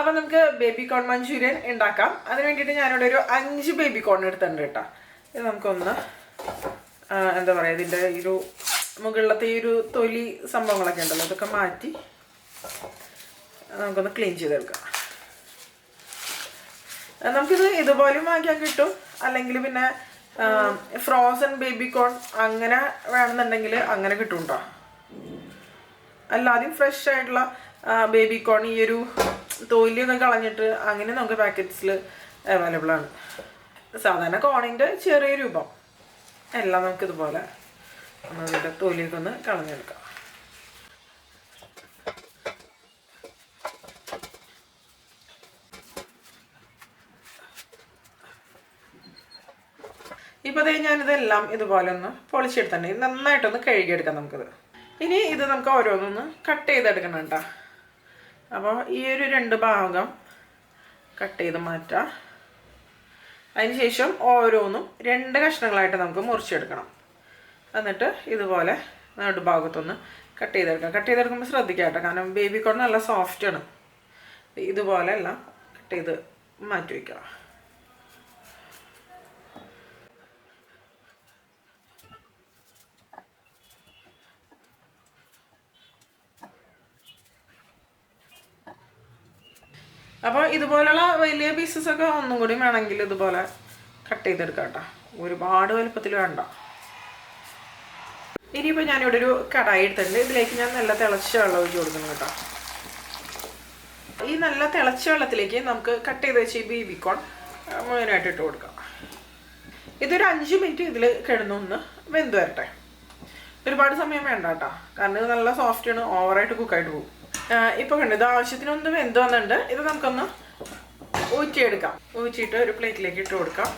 അപ്പോൾ നമുക്ക് baby corn manchurian ഉണ്ടാക്കാം. അതിന് വേണ്ടിയിട്ട് ഞാനിവിടെ ഒരു 5 ബേബി കോൺ എടുത്തിട്ടുണ്ട് കേട്ടോ. ഇത് നമുക്കൊന്ന് എന്താ പറയുക, ഇതിൻ്റെ ഈ ഒരു മുകളിലത്തെ ഈ ഒരു തൊലി സംഭവങ്ങളൊക്കെ ഉണ്ടല്ലോ, അതൊക്കെ മാറ്റി നമുക്കൊന്ന് ക്ലീൻ ചെയ്തെടുക്കാം. നമുക്കിത് ഇതുപോലെയും വാങ്ങിക്കാൻ കിട്ടും, അല്ലെങ്കിൽ പിന്നെ ഫ്രോസൺ ബേബി കോൺ അങ്ങനെ വേണമെന്നുണ്ടെങ്കിൽ അങ്ങനെ കിട്ടും കേട്ടോ. അല്ലാതെയും ഫ്രഷ് ആയിട്ടുള്ള ബേബി കോൺ ഈ ഒരു തൊലിയൊക്കെ കളഞ്ഞിട്ട് അങ്ങനെ നമുക്ക് പാക്കറ്റ്സിൽ അവൈലബിൾ ആണ്. സാധാരണ കോണിൻ്റെ ചെറിയ രൂപം എല്ലാം നമുക്കിതുപോലെ അതിൻ്റെ തൊലിയൊക്കെ ഒന്ന് കളഞ്ഞെടുക്കാം. ഇപ്പോൾ അതേ ഞാനിതെല്ലാം ഇതുപോലെ ഒന്ന് പൊളിച്ചെടുത്തന്നെ നന്നായിട്ടൊന്ന് കഴുകിയെടുക്കാം നമുക്കിത്. ഇനി ഇത് നമുക്ക് ഓരോന്നൊന്ന് കട്ട് ചെയ്തെടുക്കണം കേട്ടോ. അപ്പോൾ ഈ ഒരു 2 ഭാഗം കട്ട് ചെയ്ത് മാറ്റാം. അതിനുശേഷം ഓരോന്നും 2 കഷ്ണങ്ങളായിട്ട് നമുക്ക് മുറിച്ചെടുക്കണം. എന്നിട്ട് ഇതുപോലെ നടുഭാഗത്തൊന്ന് കട്ട് ചെയ്തെടുക്കാം. കട്ട് ചെയ്തെടുക്കുമ്പോൾ ശ്രദ്ധിക്കാം കേട്ടോ, കാരണം ബേബി കോൺ നല്ല സോഫ്റ്റാണ്. ഇതുപോലെ എല്ലാം കട്ട് ചെയ്ത് മാറ്റി വയ്ക്കാം. അപ്പോൾ ഇതുപോലെയുള്ള വലിയ പീസസൊക്കെ ഒന്നും കൂടി വേണമെങ്കിൽ ഇതുപോലെ കട്ട് ചെയ്തെടുക്കാം കേട്ടോ. ഒരുപാട് വലുപ്പത്തിൽ വേണ്ട. ഇനിയിപ്പോൾ ഞാനിവിടെ ഒരു കടായി എടുത്തിട്ടുണ്ട്. ഇതിലേക്ക് ഞാൻ നല്ല തിളച്ച വെള്ളം ഒഴിച്ച് കൊടുക്കണം കേട്ടോ. ഈ നല്ല തിളച്ച വെള്ളത്തിലേക്ക് നമുക്ക് കട്ട് ചെയ്ത് വെച്ച് ഈ ബേബി കോൺ മുഴുവനായിട്ട് ഇട്ട് കൊടുക്കാം. ഇതൊരു 5 മിനിറ്റ് ഇതിൽ കിടന്നൊന്ന് വെന്ത് വരട്ടെ. ഒരുപാട് സമയം വേണ്ട കേട്ടോ, കാരണം ഇത് നല്ല സോഫ്റ്റാണ്, ഓവറായിട്ട് കുക്കായിട്ട് പോകും. ഇപ്പോൾ കണ്ടു ഇത് ആവശ്യത്തിനൊന്ന് വെന്ത് വന്നിട്ടുണ്ട്. ഇത് നമുക്കൊന്ന് ഊറ്റിയെടുക്കാം. ഊറ്റിയിട്ട് ഒരു പ്ലേറ്റിലേക്ക് ഇട്ട് കൊടുക്കാം.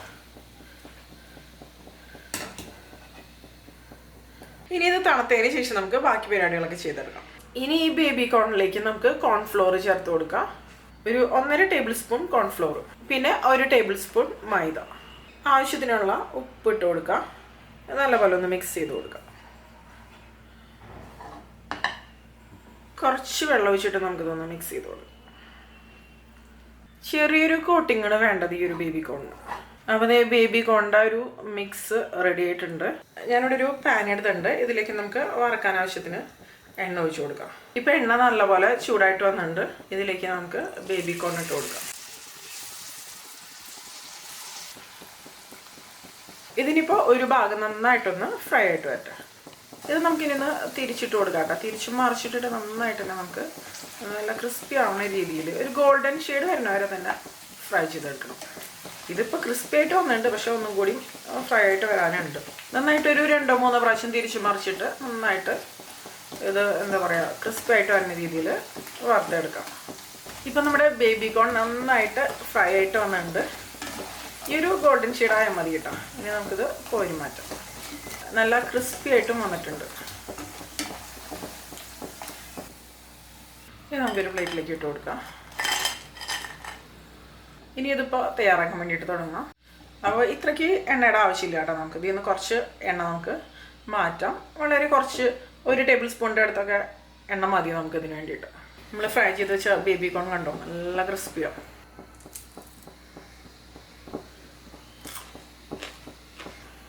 ഇനി ഇത് തണുത്തതിന് ശേഷം നമുക്ക് ബാക്കി പരിപാടികളൊക്കെ ചെയ്തെടുക്കാം. ഇനി ഈ ബേബി കോണിലേക്ക് നമുക്ക് കോൺഫ്ലോർ ചേർത്ത് കൊടുക്കാം. ഒരു 1.5 ടേബിൾ സ്പൂൺ കോൺഫ്ലോർ, പിന്നെ 1 ടേബിൾ സ്പൂൺ മൈദ, ആവശ്യത്തിനുള്ള ഉപ്പ് ഇട്ട് കൊടുക്കാം. നല്ലപോലെ ഒന്ന് മിക്സ് ചെയ്ത് കൊടുക്കാം. കുറച്ച് വെള്ളം ഒഴിച്ചിട്ട് നമുക്കിതൊന്ന് മിക്സ് ചെയ്ത് കൊടുക്കാം. ചെറിയൊരു കോട്ടിങ്ങാണ് വേണ്ടത് ഈ ഒരു ബേബി കോണിന്. അപ്പോൾ ബേബി കോണിൻ്റെ ഒരു മിക്സ് റെഡി ആയിട്ടുണ്ട്. ഞാനിവിടെ ഒരു പാൻ എടുത്തിട്ടുണ്ട്. ഇതിലേക്ക് നമുക്ക് വറക്കാൻ ആവശ്യത്തിന് എണ്ണ ഒഴിച്ച് കൊടുക്കാം. ഇപ്പോൾ എണ്ണ നല്ലപോലെ ചൂടായിട്ട് വന്നിട്ടുണ്ട്. ഇതിലേക്ക് നമുക്ക് ബേബി കോൺ ഇട്ട് കൊടുക്കാം. ഇതിനിപ്പോൾ ഒരു ഭാഗം നന്നായിട്ടൊന്ന് ഫ്രൈ ആയിട്ട് വരട്ടെ. ഇത് നമുക്കിനി ഒന്ന് തിരിച്ചിട്ട് കൊടുക്കാം കേട്ടോ. തിരിച്ചും മറിച്ചിട്ടിട്ട് നന്നായിട്ട് തന്നെ നമുക്ക് നല്ല ക്രിസ്പി ആവുന്ന രീതിയിൽ ഒരു ഗോൾഡൻ ഷെയ്ഡ് വരുന്ന വരെ തന്നെ ഫ്രൈ ചെയ്തെടുക്കണം. ഇതിപ്പോൾ ക്രിസ്പി ആയിട്ട് വന്നിട്ടുണ്ട്, പക്ഷെ ഒന്നും കൂടി ഫ്രൈ ആയിട്ട് വരാനുണ്ട്. നന്നായിട്ടൊരു 2-3 പ്രാവശ്യം തിരിച്ച് മറിച്ചിട്ട് നന്നായിട്ട് ഇത് എന്താ പറയുക ക്രിസ്പി ആയിട്ട് വരുന്ന രീതിയിൽ വറുത്തെടുക്കാം. ഇപ്പം നമ്മുടെ ബേബി കോൺ നന്നായിട്ട് ഫ്രൈ ആയിട്ട് വന്നിട്ടുണ്ട്. ഈ ഒരു ഗോൾഡൻ ഷെയ്ഡ് ആയാൽ മതി കേട്ടോ. ഇനി നമുക്കിത് കോരി മാറ്റാം. നല്ല ക്രിസ്പി ആയിട്ടും വന്നിട്ടുണ്ട്. ഇനി നമുക്കൊരു പ്ലേറ്റിലേക്ക് ഇട്ട് കൊടുക്കാം. ഇനി ഇതിപ്പോൾ തയ്യാറാക്കാൻ വേണ്ടിയിട്ട് തുടങ്ങാം. അപ്പോൾ ഇത്രയ്ക്ക് എണ്ണയുടെ ആവശ്യമില്ല കേട്ടോ. നമുക്ക് ഇതിൽ നിന്ന് കുറച്ച് എണ്ണ നമുക്ക് മാറ്റാം. വളരെ കുറച്ച് 1 ടേബിൾ സ്പൂണിൻ്റെ അടുത്തൊക്കെ എണ്ണ മതി നമുക്കിതിന് വേണ്ടിയിട്ട്. നമ്മൾ ഫ്രൈ ചെയ്ത് വെച്ച ബേബി കോൺ കണ്ടോ, നല്ല ക്രിസ്പിയാണ്.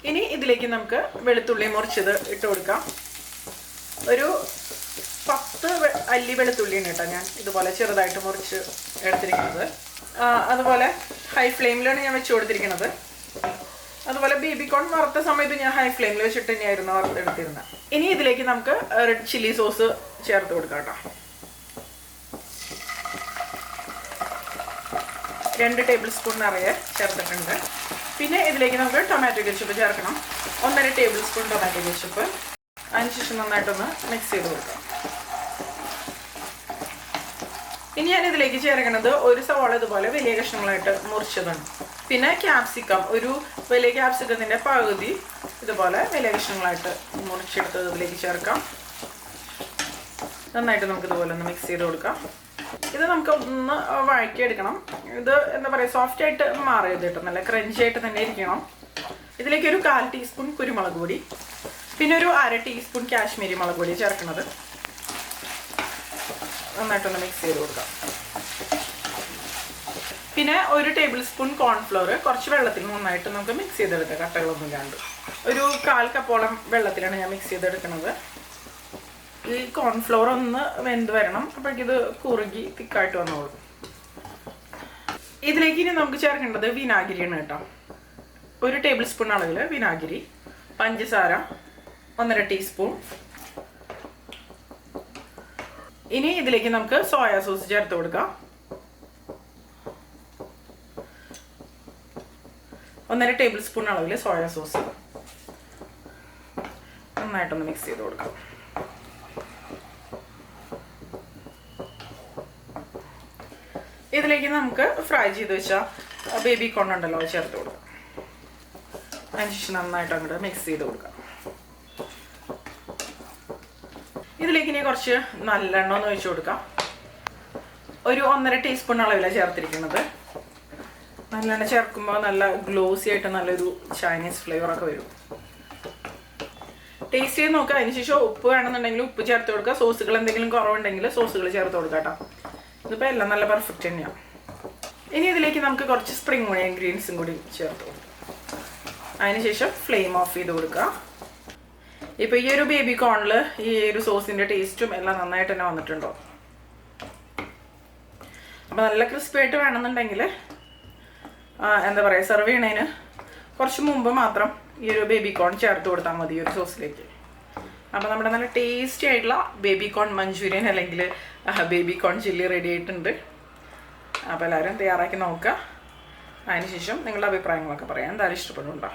ഇനി ഇതിലേക്ക് നമുക്ക് വെളുത്തുള്ളി മുറിച്ചത് ഇട്ട് കൊടുക്കാം. ഒരു 10 അല്ലി വെളുത്തുള്ളിയാണ് കേട്ടോ ഞാൻ ഇതുപോലെ ചെറുതായിട്ട് മുറിച്ച് എടുത്തിരിക്കുന്നത്. അതുപോലെ ഹൈ ഫ്ലെയിമിലാണ് ഞാൻ വെച്ച് കൊടുത്തിരിക്കുന്നത്. അതുപോലെ ബേബി കോൺ വറുത്ത സമയത്ത് ഞാൻ ഹൈ ഫ്ലെയിമിൽ വെച്ചിട്ട് തന്നെയായിരുന്നു വറുത്തെടുത്തിരുന്നത്. ഇനി ഇതിലേക്ക് നമുക്ക് റെഡ് ചില്ലി സോസ് ചേർത്ത് കൊടുക്കാം കേട്ടോ. 2 ടേബിൾ സ്പൂൺ നിറയെ ചേർത്തിട്ടുണ്ട്. പിന്നെ ഇതിലേക്ക് നമുക്ക് ടൊമാറ്റോ കെച്ചപ്പ് ചേർക്കണം. 1.5 ടേബിൾ സ്പൂൺ ടൊമാറ്റോ കെച്ചപ്പ്. അതിനുശേഷം നന്നായിട്ടൊന്ന് മിക്സ് ചെയ്ത് കൊടുക്കാം. ഇനി ഞാൻ ഇതിലേക്ക് ചേർക്കുന്നത് ഒരു സവാള ഇതുപോലെ വലിയ കഷ്ണങ്ങളായിട്ട് മുറിച്ചതാണ്. പിന്നെ ക്യാപ്സിക്കം, ഒരു വലിയ ക്യാപ്സിക്കത്തിൻ്റെ പകുതി ഇതുപോലെ വലിയ കഷ്ണങ്ങളായിട്ട് മുറിച്ചെടുത്ത് ഇതിലേക്ക് ചേർക്കാം. നന്നായിട്ട് നമുക്ക് ഇതുപോലെ ഒന്ന് മിക്സ് ചെയ്ത് കൊടുക്കാം. ഇത് നമുക്ക് ഒന്ന് വഴറ്റിയെടുക്കണം. ഇത് എന്താ പറയുക സോഫ്റ്റ് ആയിട്ട് മാറിയത് കേട്ടോ, നല്ല ക്രഞ്ചി ആയിട്ട് തന്നെ ഇരിക്കണം. ഇതിലേക്ക് ഒരു 1/4 ടീസ്പൂൺ കുരുമുളക് പൊടി, പിന്നെ ഒരു 1/2 ടീസ്പൂൺ കാശ്മീരി മുളക് പൊടി ചേർക്കുന്നത്. നന്നായിട്ടൊന്ന് മിക്സ് ചെയ്ത് കൊടുക്കാം. പിന്നെ 1 ടേബിൾ സ്പൂൺ കോൺഫ്ലവർ കുറച്ച് വെള്ളത്തിൽ നന്നായിട്ട് നമുക്ക് മിക്സ് ചെയ്തെടുക്കാം, കട്ടകളൊന്നും ഇല്ലാണ്ട്. ഒരു 1/4 കപ്പോളം വെള്ളത്തിലാണ് ഞാൻ മിക്സ് ചെയ്തെടുക്കുന്നത്. ഈ കോൺഫ്ലവർ ഒന്ന് വെന്ത് വരണം, അപ്പോഴേക്കിത് കുറുകി തിക്കായിട്ട് വന്നോളൂ. ഇതിലേക്ക് ഇനി നമുക്ക് ചേർക്കേണ്ടത് വിനാഗിരിയാണ് കേട്ടോ. 1 ടേബിൾ സ്പൂൺ അളവിൽ വിനാഗിരി, പഞ്ചസാര 1.5 ടീസ്പൂൺ. ഇനി ഇതിലേക്ക് നമുക്ക് സോയാ സോസ് ചേർത്ത് കൊടുക്കാം. 1.5 ടേബിൾ സ്പൂൺ അളവിൽ സോയാ സോസ് നന്നായിട്ടൊന്ന് മിക്സ് ചെയ്ത് കൊടുക്കാം. ഇതിലേക്ക് നമുക്ക് ഫ്രൈ ചെയ്ത് വെച്ച ബേബി കോൺ ഉണ്ടല്ലോ ചേർത്ത് കൊടുക്കാം. അതിനുശേഷം നന്നായിട്ട് അങ്ങോട്ട് മിക്സ് ചെയ്ത് കൊടുക്കാം. ഇതിലേക്ക് ഇനി കുറച്ച് നല്ലെണ്ണ ഒന്ന് ഒഴിച്ചു കൊടുക്കാം. ഒരു 1.5 ടീസ്പൂൺ അളവിലാണ് ചേർത്തിരിക്കുന്നത്. നല്ലെണ്ണ ചേർക്കുമ്പോൾ നല്ല ഗ്ലോസി ആയിട്ട് നല്ലൊരു ചൈനീസ് ഫ്ലേവറൊക്കെ വരും. ടേസ്റ്റ് ചെയ്ത് നോക്കുക. അതിനുശേഷം ഉപ്പ് വേണമെന്നുണ്ടെങ്കിൽ ഉപ്പ് ചേർത്ത് കൊടുക്കുക. സോസുകൾ എന്തെങ്കിലും കുറവുണ്ടെങ്കിൽ സോസുകൾ ചേർത്ത് കൊടുക്കുക കേട്ടോ. ഇതിപ്പോൾ എല്ലാം നല്ല പെർഫെക്റ്റ് തന്നെയാണ്. ഇനി ഇതിലേക്ക് നമുക്ക് കുറച്ച് സ്പ്രിംഗ് ഓണിയൻ ഇൻഗ്രീഡിയൻസും കൂടി ചേർത്ത് കൊടുക്കാം. അതിനുശേഷം ഫ്ലെയിം ഓഫ് ചെയ്ത് കൊടുക്കുക. ഇപ്പോൾ ഈ ഒരു ബേബി കോണിൽ ഈ ഒരു സോസിൻ്റെ ടേസ്റ്റും എല്ലാം നന്നായിട്ട് തന്നെ വന്നിട്ടുണ്ടോ. അപ്പോൾ നല്ല ക്രിസ്പി ആയിട്ട് വേണമെന്നുണ്ടെങ്കിൽ എന്താ പറയുക, സെർവ് ചെയ്യണതിന് കുറച്ച് മുമ്പ് മാത്രം ഈ ഒരു ബേബി കോൺ ചേർത്ത് കൊടുത്താൽ മതി ഈ ഒരു സോസിലേക്ക്. അപ്പോൾ നമ്മുടെ നല്ല ടേസ്റ്റി ആയിട്ടുള്ള ബേബി കോൺ മഞ്ചൂരിയൻ അല്ലെങ്കിൽ ബേബി കോൺ ചില്ലി റെഡി ആയിട്ടുണ്ട്. അപ്പോൾ എല്ലാവരും തയ്യാറാക്കി നോക്കുക. അതിനുശേഷം നിങ്ങളുടെ അഭിപ്രായങ്ങളൊക്കെ പറയാം. എന്തായാലും ഇഷ്ടപ്പെടുന്നുണ്ടോ.